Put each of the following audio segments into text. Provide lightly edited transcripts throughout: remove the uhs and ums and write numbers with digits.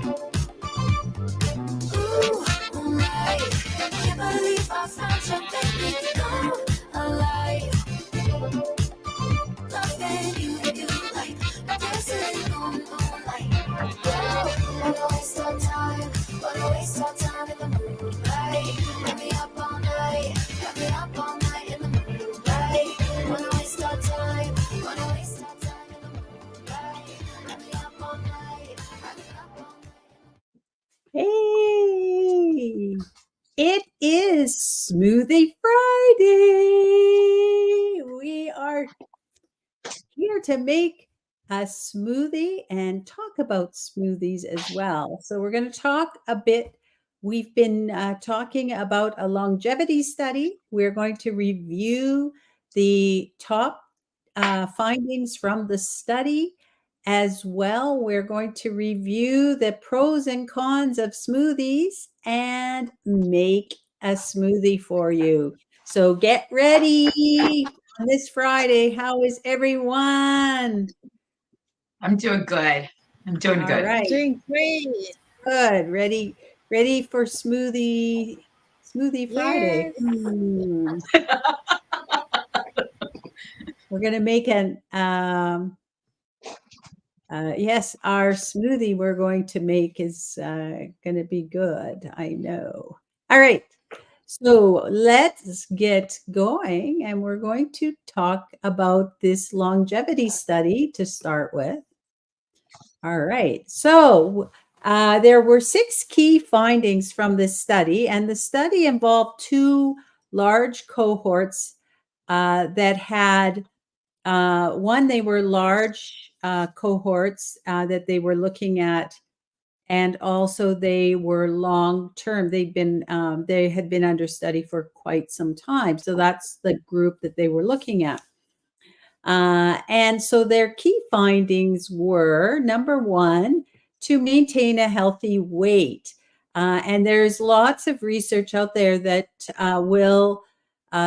Can't believe I found your baby. Come alive. Loving you like dancing on moonlight. Girl, wanna waste our time. Wanna waste our time in the moonlight. Got me up all night. Got me up all night in the moonlight. Wanna waste our time. Wanna waste our time in the moonlight. Got me up all night. Got me up all night. Hey, it is Smoothie Friday. We are here to make a smoothie and talk about smoothies as well. So we're going to talk a bit. We've been talking about a longevity study. We're going to review the top findings from the study. As well, we're going to review the pros and cons of smoothies and make a smoothie for you. So get ready on this Friday. How is everyone? I'm doing good. I'm doing good. All right. Doing great. Good. Ready for Smoothie Friday. Yes. We're going to make an yes, our smoothie we're going to make is going to be good. I know. All right. So let's get going. And we're going to talk about this longevity study to start with. All right. So there were 6 key findings from this study. And the study involved 2 large cohorts that had one, they were large cohorts that they were looking at, and also they were long-term. They had been under study for quite some time. So that's the group that they were looking at. And so their key findings were, number 1, to maintain a healthy weight. And there's lots of research out there that will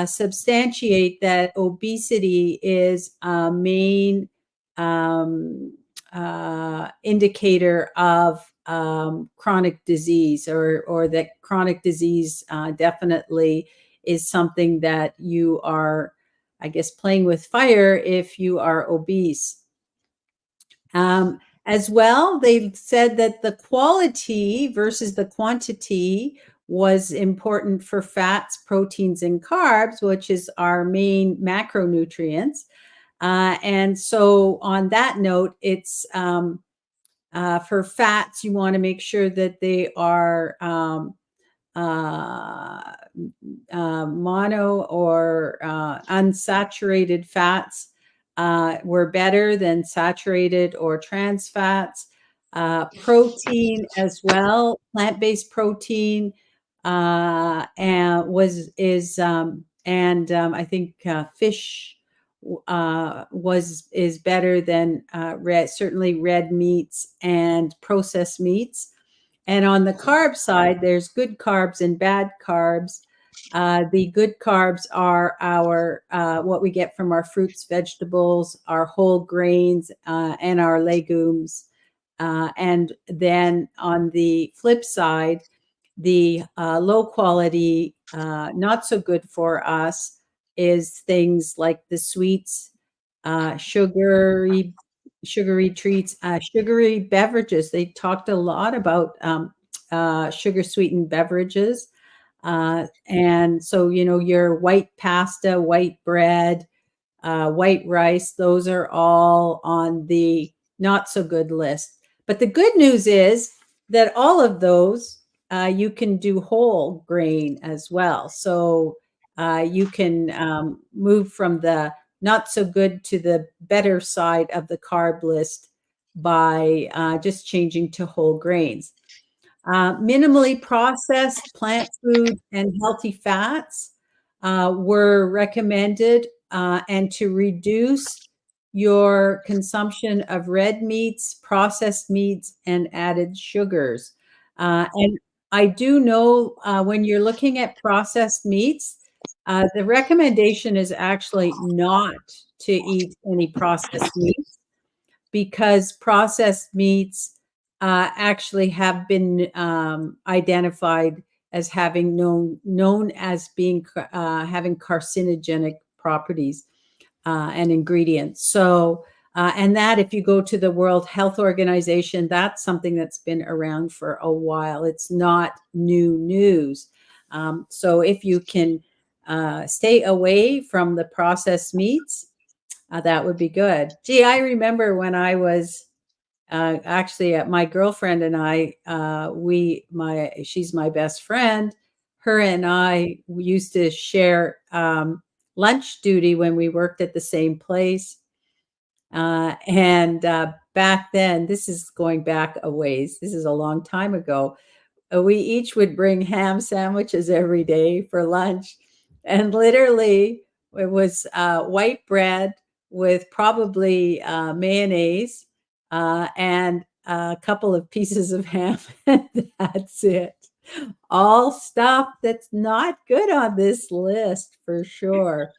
substantiate that obesity is a main indicator of chronic disease, or that chronic disease definitely is something that you are, I guess, playing with fire if you are obese. As well, they said that the quality versus the quantity was important for fats, proteins, and carbs, which is our main macronutrients. And so on that note, it's for fats, you want to make sure that they are mono or unsaturated fats were better than saturated or trans fats. Protein as well, plant-based protein, and I think fish is better than certainly red meats and processed meats. And on the carb side, there's good carbs and bad carbs. The good carbs are our what we get from our fruits, vegetables, our whole grains, and our legumes. And then on the flip side, the low quality, not so good for us, is things like the sweets, sugary treats, sugary beverages. They talked a lot about sugar sweetened beverages. And so, your white pasta, white bread, white rice, those are all on the not so good list. But the good news is that all of those, you can do whole grain as well. So you can move from the not so good to the better side of the carb list by just changing to whole grains. Minimally processed plant food and healthy fats were recommended, and to reduce your consumption of red meats, processed meats, and added sugars. And I do know when you're looking at processed meats, the recommendation is actually not to eat any processed meats, because processed meats actually have been identified as having known as being having carcinogenic properties and ingredients. So, and that if you go to the World Health Organization, that's something that's been around for a while. It's not new news. So if you can stay away from the processed meats, that would be good. Gee, I remember when I was actually my girlfriend and I, she's my best friend. Her and I we used to share lunch duty when we worked at the same place. And back then, this is going back a ways. This is a long time ago. We each would bring ham sandwiches every day for lunch. And literally, it was white bread with probably mayonnaise and a couple of pieces of ham. And that's it. All stuff that's not good on this list for sure.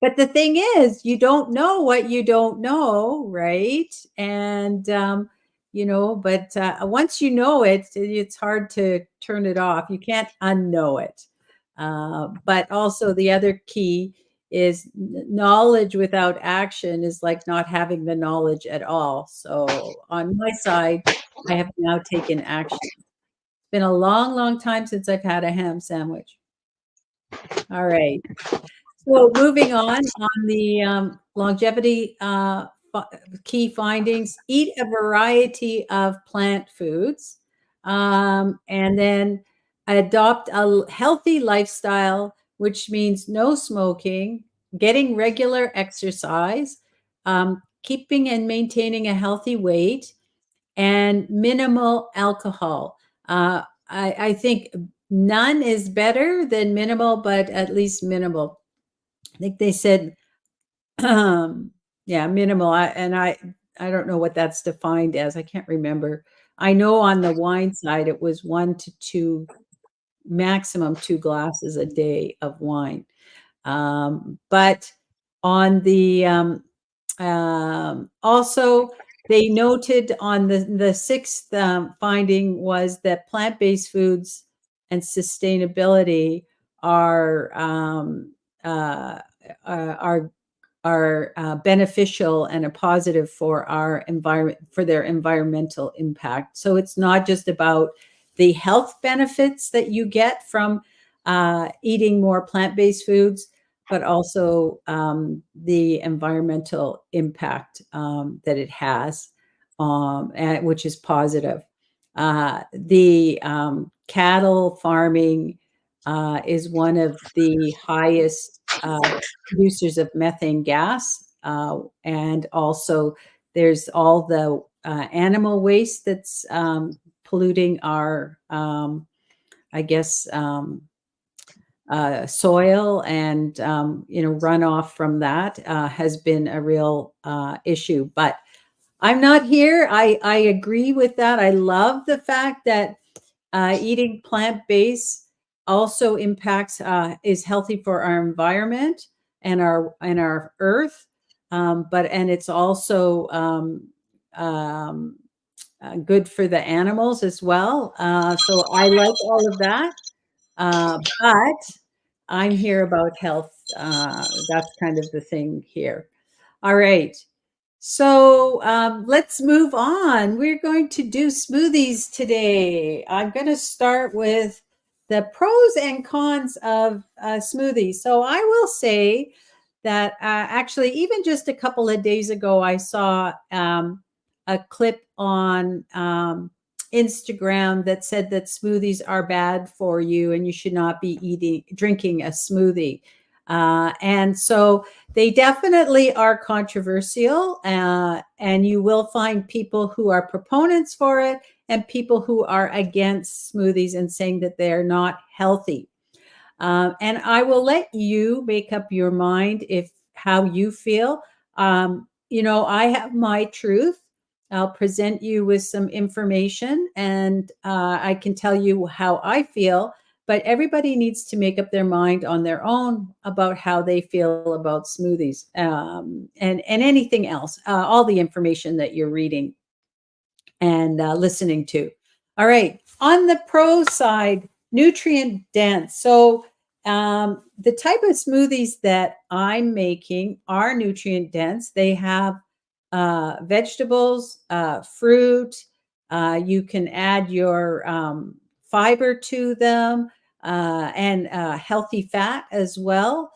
But the thing is, you don't know what you don't know, right? And but once you know it, it's hard to turn it off. You can't unknow it. But also, the other key is knowledge without action is like not having the knowledge at all. So, on my side, I have now taken action. It's been a long, long time since I've had a ham sandwich. All right. So moving on the longevity key findings, eat a variety of plant foods, and then adopt a healthy lifestyle, which means no smoking, getting regular exercise, keeping and maintaining a healthy weight, and minimal alcohol. I think none is better than minimal, but at least minimal. I think they said, yeah, minimal. I don't know what that's defined as. I can't remember. I know on the wine side, it was 1 to 2, maximum 2 glasses a day of wine. But on the also, they noted on the sixth finding was that plant-based foods and sustainability are uh, are beneficial and a positive for our environment, for their environmental impact. So it's not just about the health benefits that you get from eating more plant-based foods, but also the environmental impact that it has, which is positive. The cattle farming is one of the highest producers of methane gas. And also, there's all the animal waste that's polluting our, I guess, soil, and runoff from that has been a real issue. But I'm not here. I agree with that. I love the fact that eating plant-based also impacts is healthy for our environment and our earth, and it's also good for the animals as well. So I like all of that. But I'm here about health. That's kind of the thing here. All right. So let's move on. We're going to do smoothies today. I'm going to start with the pros and cons of smoothies. So I will say that actually, even just a couple of days ago, I saw a clip on Instagram that said that smoothies are bad for you and you should not be drinking a smoothie. And so they definitely are controversial, and you will find people who are proponents for it and people who are against smoothies and saying that they're not healthy. And I will let you make up your mind if how you feel. I have my truth. I'll present you with some information, and I can tell you how I feel. but everybody needs to make up their mind on their own about how they feel about smoothies, and anything else, all the information that you're reading and listening to. All right, on the pro side, nutrient dense. So the type of smoothies that I'm making are nutrient dense. They have vegetables, fruit. You can add your fiber to them, and healthy fat as well.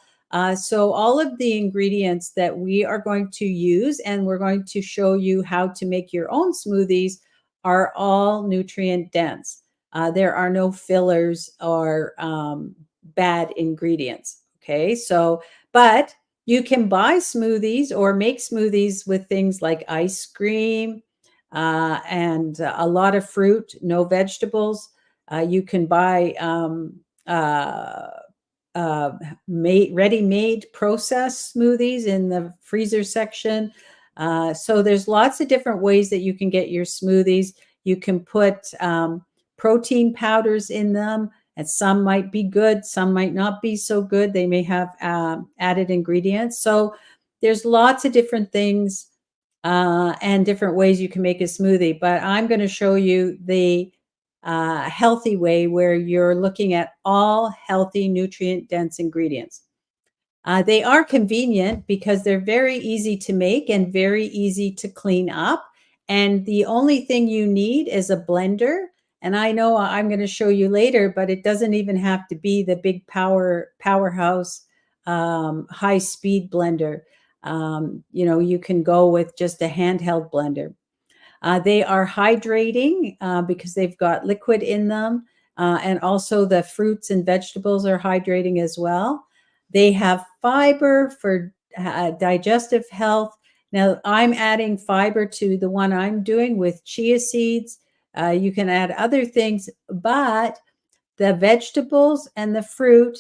So all of the ingredients that we are going to use, and we're going to show you how to make your own smoothies, are all nutrient dense. There are no fillers or bad ingredients. Okay, so, but you can buy smoothies or make smoothies with things like ice cream, and a lot of fruit, no vegetables. You can buy ready-made processed smoothies in the freezer section. So there's lots of different ways that you can get your smoothies. You can put protein powders in them, and some might be good, some might not be so good. They may have added ingredients. So there's lots of different things and different ways you can make a smoothie. But I'm going to show you the healthy way, where you're looking at all healthy, nutrient-dense ingredients. They are convenient because they're very easy to make and very easy to clean up. And the only thing you need is a blender. And I know I'm going to show you later, but it doesn't even have to be the big powerhouse high-speed blender. You can go with just a handheld blender. They are hydrating because they've got liquid in them, and also the fruits and vegetables are hydrating as well. They have fiber for digestive health. Now, I'm adding fiber to the one I'm doing with chia seeds. You can add other things, but the vegetables and the fruit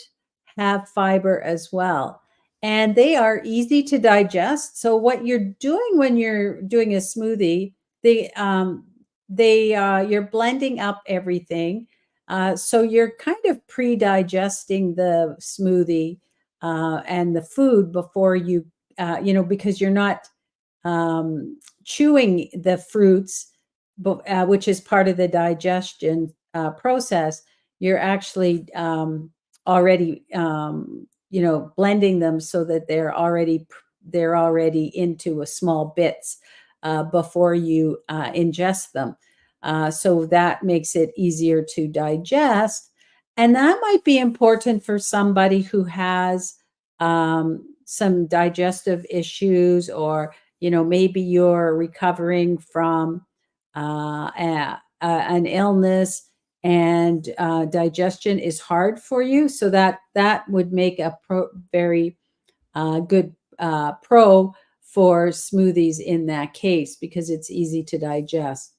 have fiber as well. And they are easy to digest. So what you're doing when you're doing a smoothie, you're blending up everything. So you're kind of pre-digesting the smoothie and the food before you, because you're not chewing the fruits, which is part of the digestion process. You're actually already, blending them so that they're already into a small bits before you ingest them. So that makes it easier to digest. And that might be important for somebody who has some digestive issues, or, maybe you're recovering from an illness, and digestion is hard for you. So that would make a very good pro for smoothies in that case, because it's easy to digest.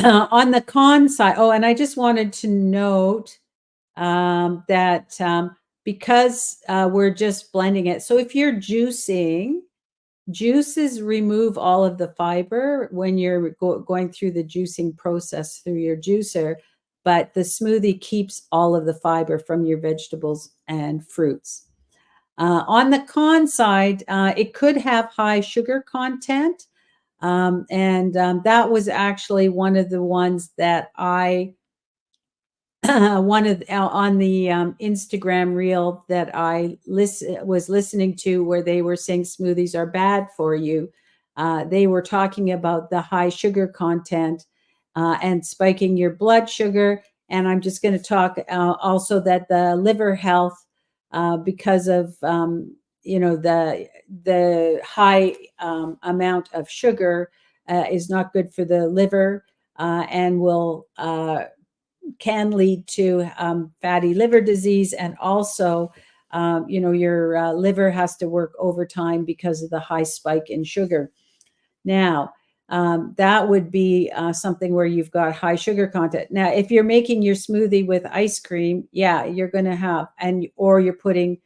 On the con side, and I just wanted to note that because we're just blending it. So if you're juicing, juices remove all of the fiber when you're going through the juicing process through your juicer, but the smoothie keeps all of the fiber from your vegetables and fruits. On the con side, it could have high sugar content. And that was actually one of the ones that I wanted on the Instagram reel that I was listening to, where they were saying smoothies are bad for you. They were talking about the high sugar content and spiking your blood sugar. And I'm just going to talk also that the liver health, because of the high amount of sugar is not good for the liver, and can lead to fatty liver disease. And also, your liver has to work overtime because of the high spike in sugar. Now, that would be something where you've got high sugar content. Now, if you're making your smoothie with ice cream, yeah, you're going to have, or you're putting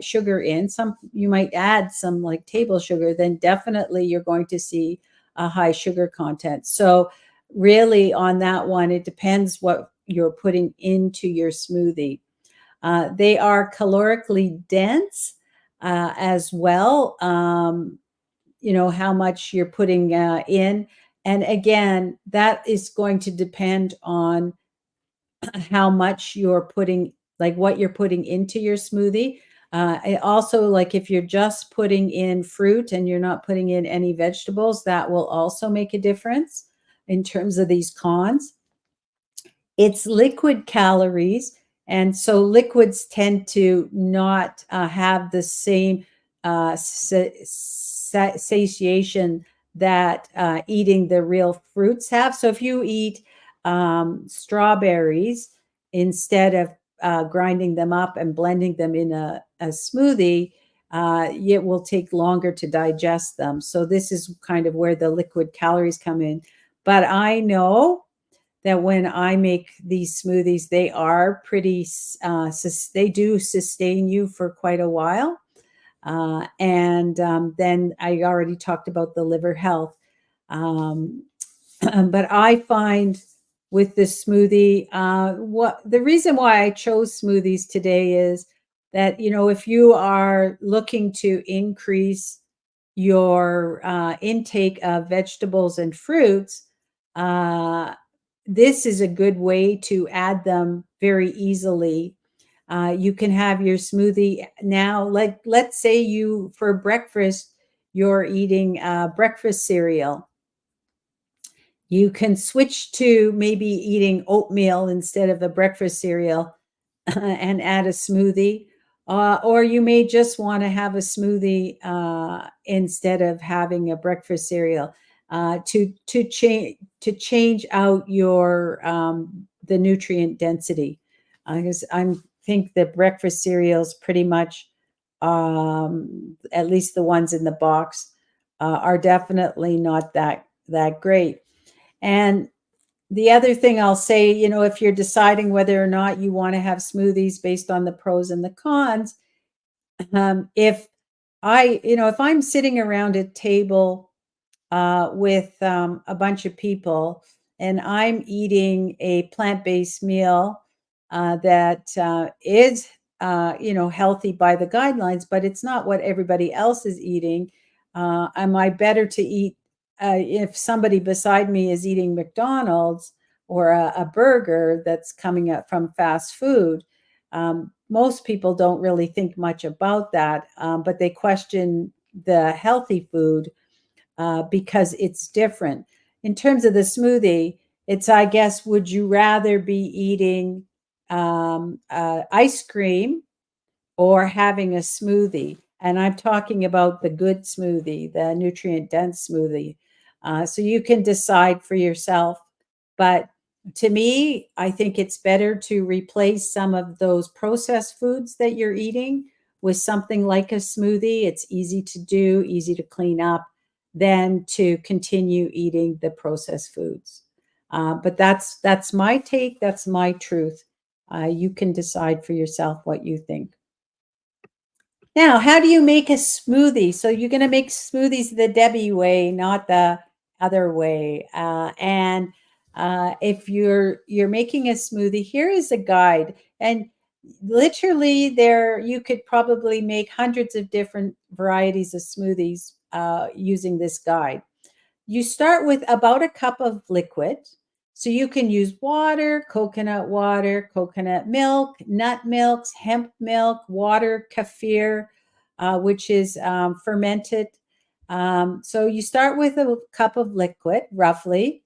sugar in, you might add some like table sugar, then definitely you're going to see a high sugar content. So really on that one, it depends what you're putting into your smoothie. They are calorically dense as well. How much you're putting in. And again, that is going to depend on how much you're putting, like what you're putting into your smoothie. Also, like if you're just putting in fruit and you're not putting in any vegetables, that will also make a difference in terms of these cons. It's liquid calories, and so liquids tend to not have the same satiation that eating the real fruits have. So if you eat strawberries instead of grinding them up and blending them in a smoothie, it will take longer to digest them. So this is kind of where the liquid calories come in. But I know that when I make these smoothies, they are pretty, they do sustain you for quite a while. And then I already talked about the liver health. But I find with this smoothie, what the reason why I chose smoothies today is that, if you are looking to increase your intake of vegetables and fruits, this is a good way to add them very easily. You can have your smoothie now, like let's say you, for breakfast, you're eating breakfast cereal. You can switch to maybe eating oatmeal instead of the breakfast cereal and add a smoothie. Or you may just want to have a smoothie instead of having a breakfast cereal to change out your the nutrient density. Because I think the breakfast cereals pretty much, at least the ones in the box, are definitely not that great. And the other thing I'll say, if you're deciding whether or not you want to have smoothies based on the pros and the cons, if I'm sitting around a table with a bunch of people and I'm eating a plant-based meal that is, healthy by the guidelines, but it's not what everybody else is eating, am I better to eat if somebody beside me is eating McDonald's or a burger that's coming up from fast food? Most people don't really think much about that, but they question the healthy food because it's different. In terms of the smoothie, it's, I guess, would you rather be eating ice cream or having a smoothie? And I'm talking about the good smoothie, the nutrient dense smoothie. So you can decide for yourself. But to me, I think it's better to replace some of those processed foods that you're eating with something like a smoothie. It's easy to do, easy to clean up, than to continue eating the processed foods. But that's my take. That's my truth. You can decide for yourself what you think. Now, how do you make a smoothie? So you're going to make smoothies the Debbie way, not the other way. And if you're making a smoothie, here is a guide. And literally, there you could probably make hundreds of different varieties of smoothies using this guide. You start with about a cup of liquid. So you can use water, coconut milk, nut milks, hemp milk, water, kefir, which is fermented. So you start with a cup of liquid, roughly.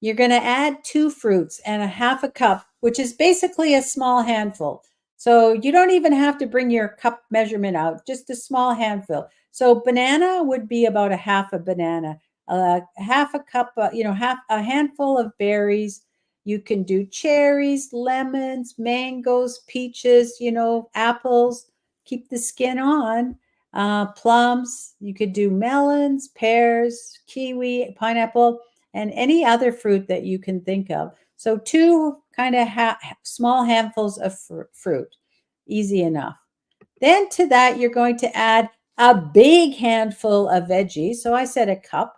You're going to add 2 fruits and a half a cup, which is basically a small handful. So you don't even have to bring your cup measurement out, just a small handful. So banana would be about a half a banana, half a cup, half a handful of berries. You can do cherries, lemons, mangoes, peaches, apples, keep the skin on, plums. You could do melons, pears, kiwi, pineapple, and any other fruit that you can think of. So 2 kind of small handfuls of fruit, easy enough. Then to that, you're going to add a big handful of veggies. So I said a cup.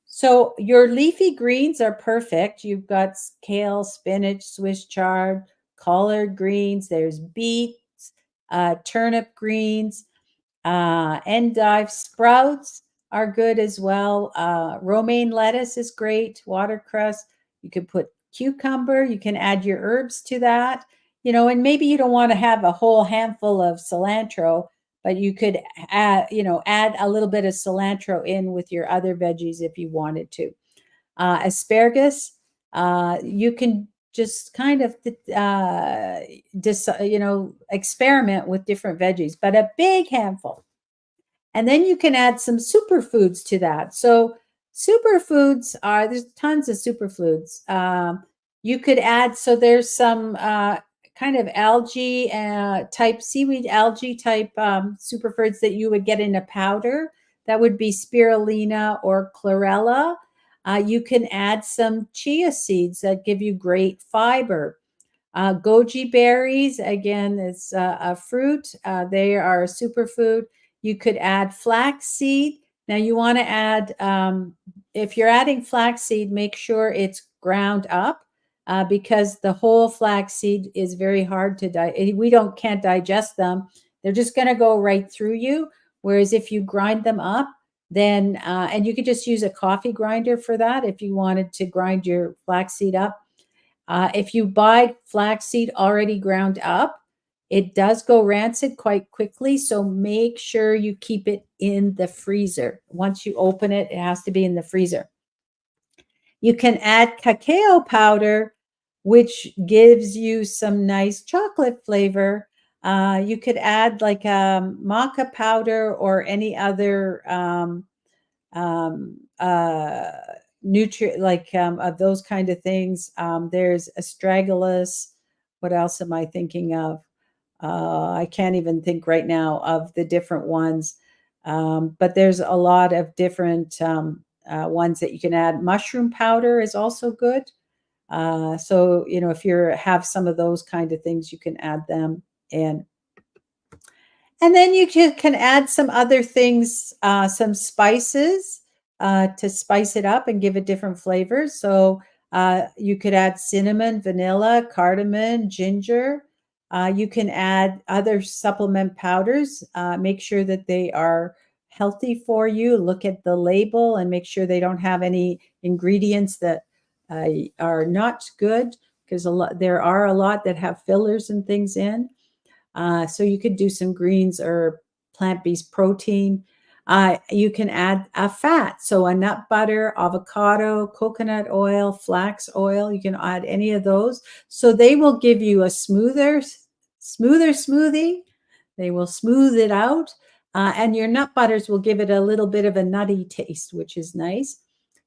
So your leafy greens are perfect. You've got kale, spinach, Swiss chard, collard greens. There's beets, turnip greens, endive sprouts are good as well. Romaine lettuce is great. Watercress. You can put cucumber. You can add your herbs to that. And maybe you don't want to have a whole handful of cilantro, but you could add a little bit of cilantro in with your other veggies if you wanted to. Asparagus, you can just kind of experiment with different veggies, but a big handful. And then you can add some superfoods to that. So there's tons of superfoods. You could add, so there's some kind of algae type, seaweed algae type superfoods that you would get in a powder. That would be spirulina or chlorella. You can add some chia seeds that give you great fiber. Goji berries, again, is a fruit. They are a superfood. You could add flaxseed. Now you want to add, if you're adding flaxseed, make sure it's ground up because the whole flaxseed is very hard to digest. We can't digest them. They're just going to go right through you. Whereas if you grind them up, then, and you could just use a coffee grinder for that if you wanted to grind your flaxseed up. If you buy flaxseed already ground up, it does go rancid quite quickly. So make sure you keep it in the freezer. Once you open it, it has to be in the freezer. You can add cacao powder, which gives you some nice chocolate flavor. You could add like maca powder or any other of those kind of things. There's astragalus. What else am I thinking of? I can't even think right now of the different ones. But there's a lot of different ones that you can add. Mushroom powder is also good. So, if you have some of those kind of things, you can add them in. And then you can add some other things, some spices to spice it up and give it different flavors. So you could add cinnamon, vanilla, cardamom, ginger. You can add other supplement powders. Make sure that they are healthy for you. Look at the label and make sure they don't have any ingredients that are not good, because there are a lot that have fillers and things in. So you could do some greens or plant-based protein. You can add a fat, so a nut butter, avocado, coconut oil, flax oil. You can add any of those. So they will give you a smoother smoothie. They will smooth it out. And your nut butters will give it a little bit of a nutty taste, which is nice.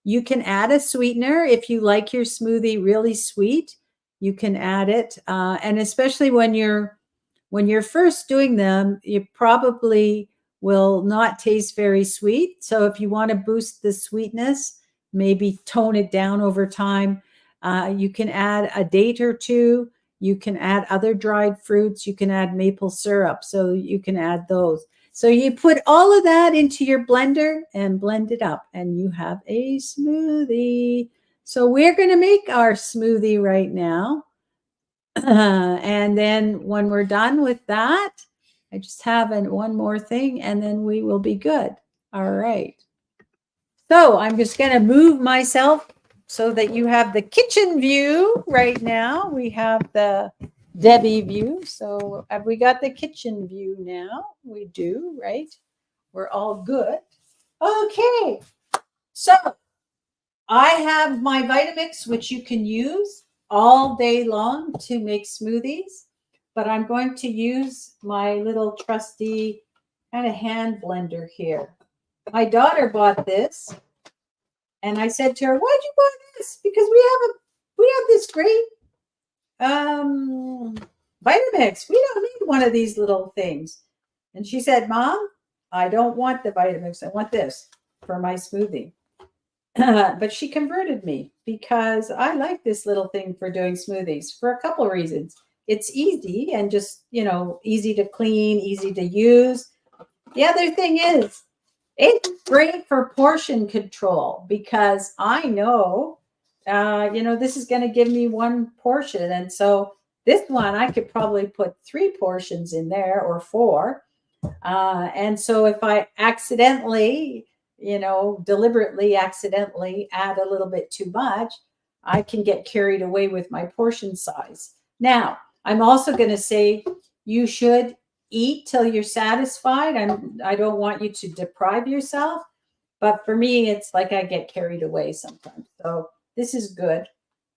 You can add a sweetener if you like your smoothie really sweet. You can add it. And especially when you're first doing them, you probably will not taste very sweet. So if you want to boost the sweetness, maybe tone it down over time. You can add a date or two. You can add other dried fruits. You can add maple syrup. So you can add those. So you put all of that into your blender and blend it up, and you have a smoothie. So we're going to make our smoothie right now. And then when we're done with that, I just have one more thing, and then we will be good. All right. So I'm just going to move myself so that you have the kitchen view right now. We have the Debbie view. So have we got the kitchen view now? We do, right? We're all good. Okay. So I have my Vitamix, which you can use all day long to make smoothies, but I'm going to use my little trusty kind of hand blender here. My daughter bought this, and I said to her, "Why'd you buy this? Because we have this great Vitamix. We don't need one of these little things." And she said, "Mom, I don't want the Vitamix. I want this for my smoothie." But she converted me because I like this little thing for doing smoothies for a couple of reasons. It's easy and just, easy to clean, easy to use. The other thing is It's great for portion control because I know, this is going to give me one portion. And so this one, I could probably put 3 portions in there or 4. And so if I accidentally, deliberately accidentally add a little bit too much, I can get carried away with my portion size. Now, I'm also going to say you should eat till you're satisfied. I don't want you to deprive yourself, but for me, it's like I get carried away sometimes. So this is good.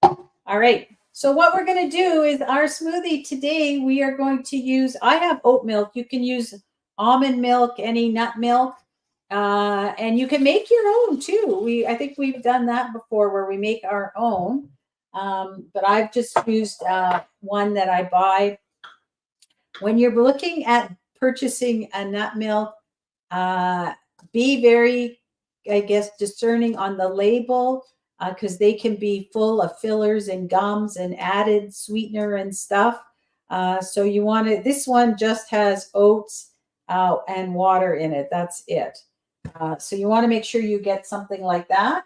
All right. So what we're going to do is our smoothie today, we are going to use, I have oat milk. You can use almond milk, any nut milk, and you can make your own too. I think we've done that before where we make our own, but I've just used one that I buy. When you're looking at purchasing a nut milk, be very, I guess, discerning on the label because they can be full of fillers and gums and added sweetener and stuff. So you want to, this one just has oats and water in it. That's it. So you want to make sure you get something like that.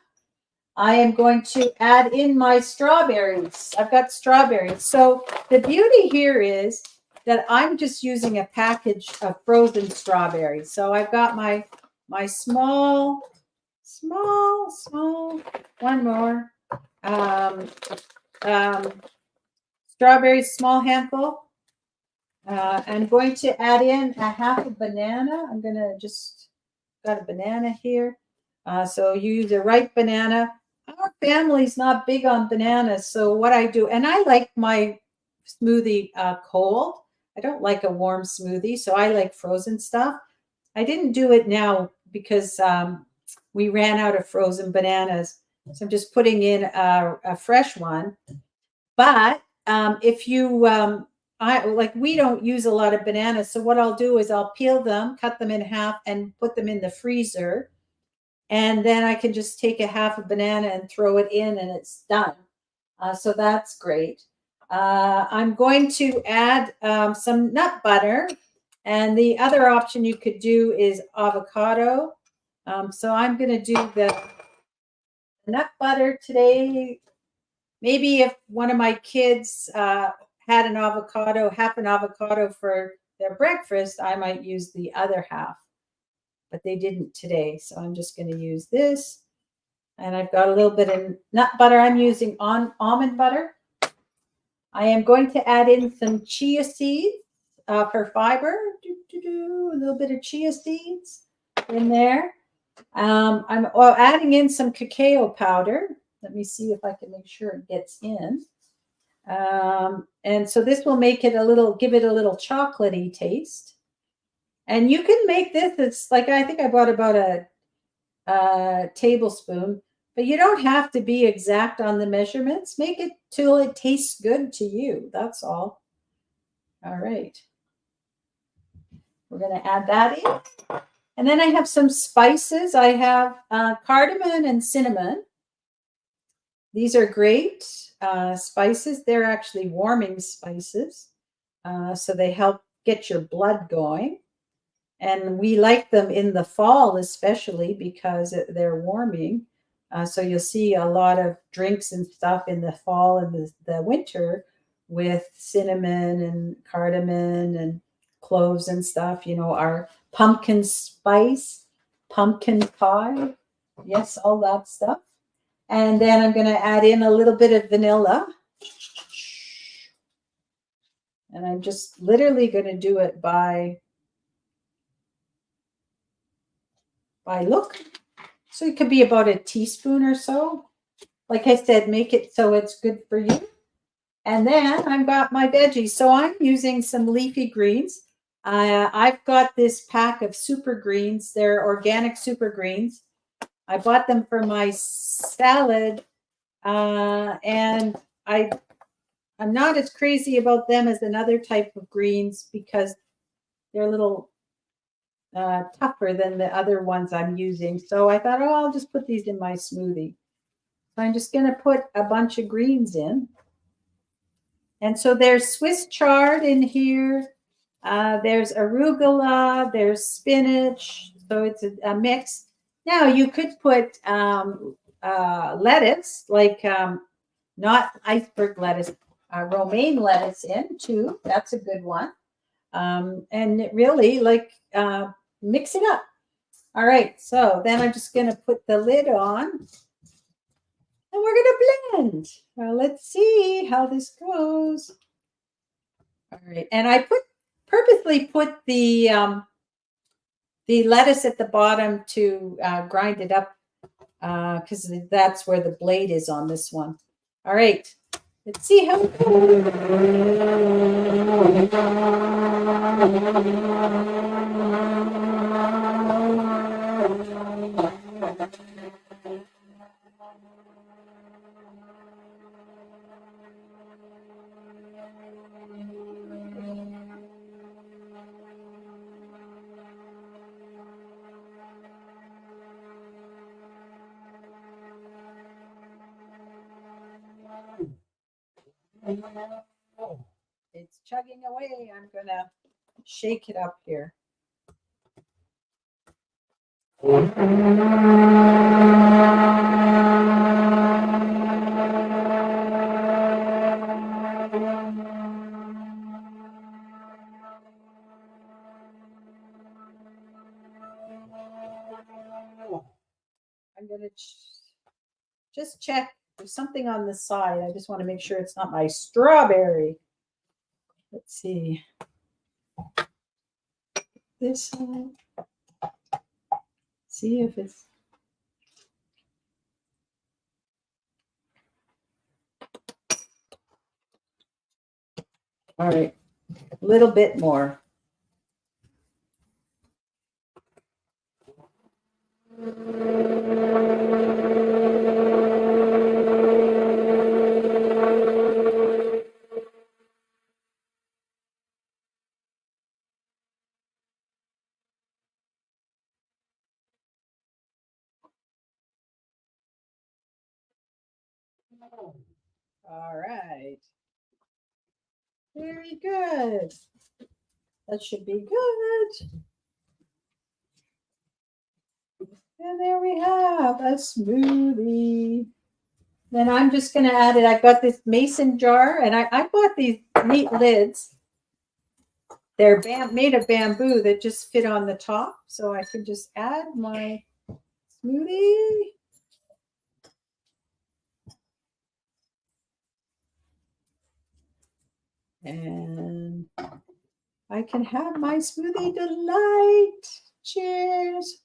I am going to add in my strawberries. I've got strawberries. So the beauty here is that I'm just using a package of frozen strawberries. So I've got my small, one more, strawberries, small handful. I'm going to add in a half a banana. I'm going to just, got a banana here. So you use a ripe banana. Our family's not big on bananas. So what I do, and I like my smoothie cold. I don't like a warm smoothie, so I like frozen stuff. I didn't do it now because we ran out of frozen bananas. So I'm just putting in a fresh one. But if you, we don't use a lot of bananas. So what I'll do is I'll peel them, cut them in half, and put them in the freezer. And then I can just take a half a banana and throw it in, and it's done. So that's great. I'm going to add some nut butter. And the other option you could do is avocado. So I'm going to do the nut butter today. Maybe if one of my kids had an avocado, half an avocado for their breakfast, I might use the other half. But they didn't today. So I'm just going to use this. And I've got a little bit of nut butter. I'm using almond butter. I am going to add in some chia seeds for fiber. A little bit of chia seeds in there. I'm adding in some cacao powder. Let me see if I can make sure it gets in. And so this will make it give it a little chocolatey taste. And you can make this, it's like, I think I bought about a tablespoon, but you don't have to be exact on the measurements. Make it till it tastes good to you. That's all. All right. We're going to add that in. And then I have some spices. I have cardamom and cinnamon. These are great spices. They're actually warming spices. So they help get your blood going. And we like them in the fall, especially because they're warming. So you'll see a lot of drinks and stuff in the fall and the winter with cinnamon and cardamom and cloves and stuff. Our pumpkin spice, pumpkin pie. Yes, all that stuff. And then I'm going to add in a little bit of vanilla. And I'm just literally going to do it by look. So it could be about a teaspoon or so. Like I said, make it so it's good for you. And then I've got my veggies. So I'm using some leafy greens. I've got this pack of super greens. They're organic super greens. I bought them for my salad. And I'm not as crazy about them as another type of greens because they're a little tougher than the other ones I'm using. So I thought, I'll just put these in my smoothie. So I'm just going to put a bunch of greens in. And so there's Swiss chard in here. There's arugula. There's spinach. So it's a mix. Now you could put lettuce, like not iceberg lettuce, romaine lettuce in too. That's a good one. And it really mix it up. All right, so then I'm just going to put the lid on and we're going to blend. Well, let's see how this goes. All right, and I purposely put the lettuce at the bottom to grind it up because that's where the blade is on this one. All right, let's see how it goes. It's chugging away. I'm going to shake it up here. I'm going to just check. There's something on the side. I just want to make sure it's not my strawberry. Let's see. This side. See if it's. All right. A little bit more. All right. Very good. That should be good. And there we have a smoothie. Then I'm just going to add it. I've got this mason jar, and I bought these neat lids. They're made of bamboo that just fit on the top. So I can just add my smoothie. And I can have my smoothie delight. Cheers.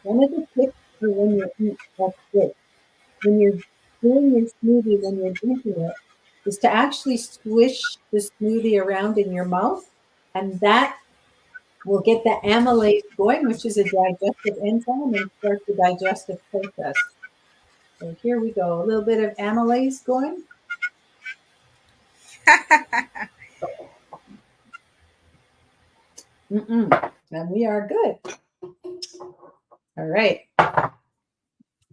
One of the tips for when you eat when you're doing your smoothie, when you're drinking it, is to actually swish the smoothie around in your mouth, and that will get the amylase going, which is a digestive enzyme, and start the digestive process. So here we go, a little bit of amylase going. And we are good. All right.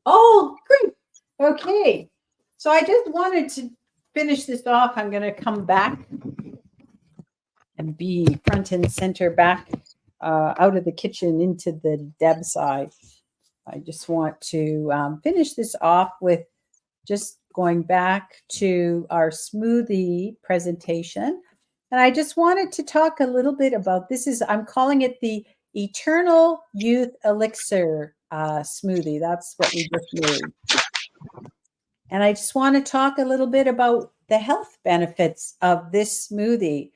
Oh, great. Okay. So I just wanted to finish this off. I'm going to come back and be front and center back out of the kitchen into the Deb side. I just want to finish this off with just going back to our smoothie presentation. And I just wanted to talk a little bit about this. I'm calling it the Eternal Youth Elixir smoothie. That's what we just made. And I just want to talk a little bit about the health benefits of this smoothie.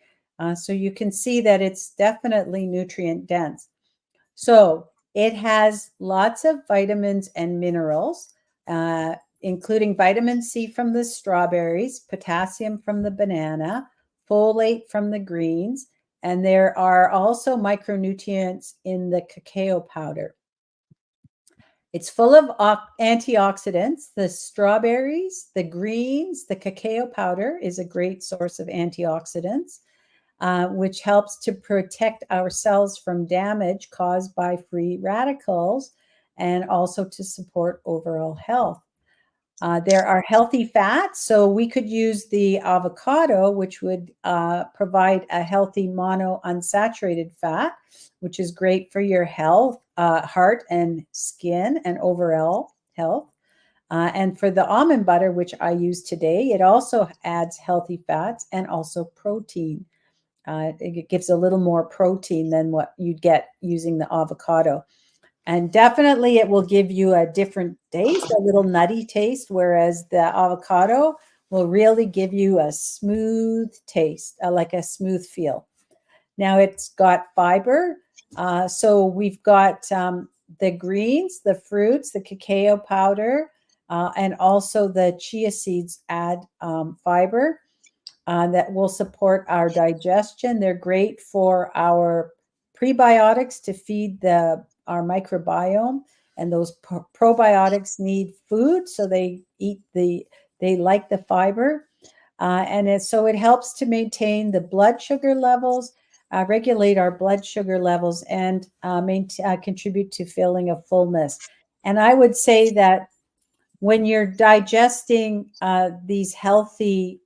So you can see that it's definitely nutrient dense. So it has lots of vitamins and minerals, including vitamin C from the strawberries, potassium from the banana, folate from the greens, and there are also micronutrients in the cacao powder. It's full of antioxidants. The strawberries, the greens, the cacao powder is a great source of antioxidants, which helps to protect our cells from damage caused by free radicals and also to support overall health. There are healthy fats, so we could use the avocado, which would provide a healthy monounsaturated fat, which is great for your health, heart and skin, and overall health. And for the almond butter, which I use today, it also adds healthy fats and also protein. It gives a little more protein than what you'd get using the avocado. And definitely it will give you a different taste, a little nutty taste, whereas the avocado will really give you a smooth taste, like a smooth feel. Now it's got fiber. So we've got the greens, the fruits, the cacao powder, and also the chia seeds add fiber that will support our digestion. They're great for our prebiotics to feed our microbiome, and those probiotics need food, so they like the fiber, so it helps to maintain the blood sugar levels, regulate our blood sugar levels, and contribute to feeling of fullness. And I would say that when you're digesting these healthy,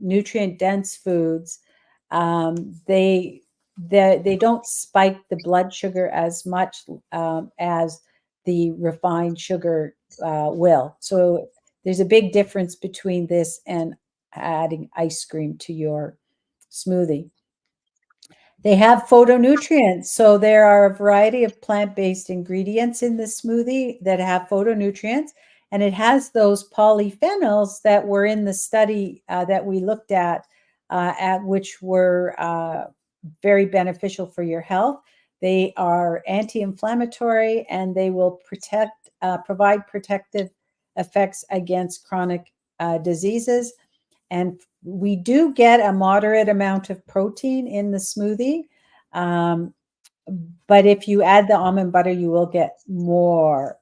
nutrient-dense foods, they don't spike the blood sugar as much as the refined sugar will. So there's a big difference between this and adding ice cream to your smoothie. They have phytonutrients. So there are a variety of plant-based ingredients in the smoothie that have phytonutrients, and it has those polyphenols that were in the study that we looked at which were very beneficial for your health. They are anti-inflammatory, and they will provide protective effects against chronic diseases. And we do get a moderate amount of protein in the smoothie. But if you add the almond butter, you will get more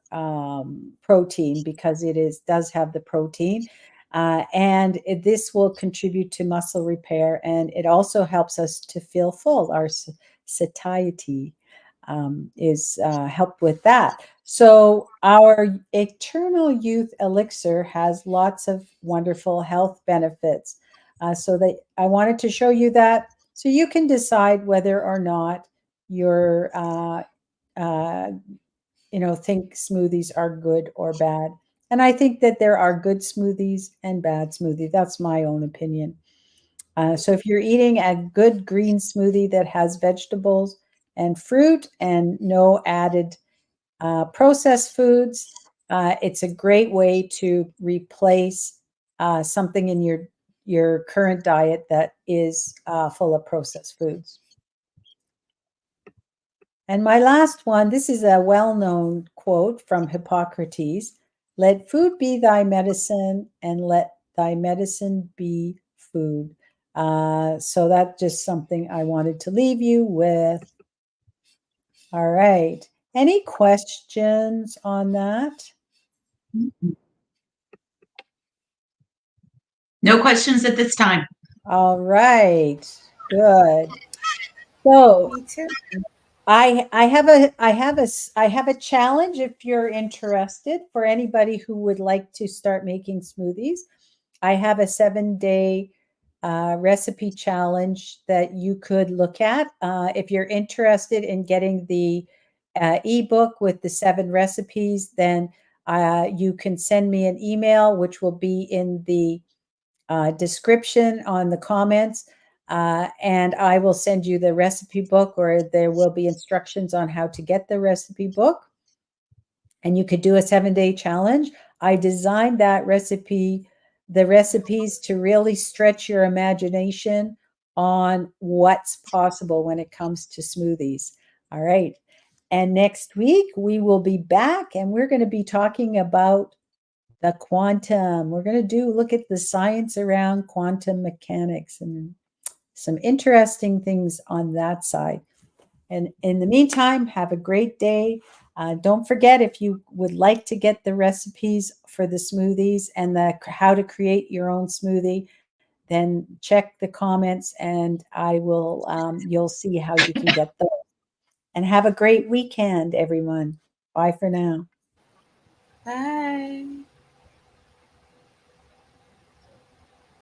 protein because it does have the protein. And this will contribute to muscle repair, and it also helps us to feel full. Our satiety is helped with that. So our Eternal Youth Elixir has lots of wonderful health benefits. So I wanted to show you that so you can decide whether or not you're think smoothies are good or bad. And I think that there are good smoothies and bad smoothies. That's my own opinion. So if you're eating a good green smoothie that has vegetables and fruit and no added processed foods, it's a great way to replace something in your current diet that is full of processed foods. And my last one, this is a well-known quote from Hippocrates: "Let food be thy medicine, and let thy medicine be food." So that's just something I wanted to leave you with. All right. Any questions on that? No questions at this time. All right. Good. So Me too. I have a challenge if you're interested for anybody who would like to start making smoothies. I have a 7-day recipe challenge that you could look at. If you're interested in getting the ebook with the 7 recipes, then you can send me an email, which will be in the description on the comments. And I will send you the recipe book, or there will be instructions on how to get the recipe book. And you could do a 7-day challenge. I designed the recipes to really stretch your imagination on what's possible when it comes to smoothies. All right. And next week we will be back, and we're going to be talking about the quantum. We're going to look at the science around quantum mechanics and some interesting things on that side. And in the meantime, have a great day. Don't forget, if you would like to get the recipes for the smoothies and how to create your own smoothie, then check the comments, and you'll see how you can get those. And have a great weekend, everyone. Bye for now. Bye.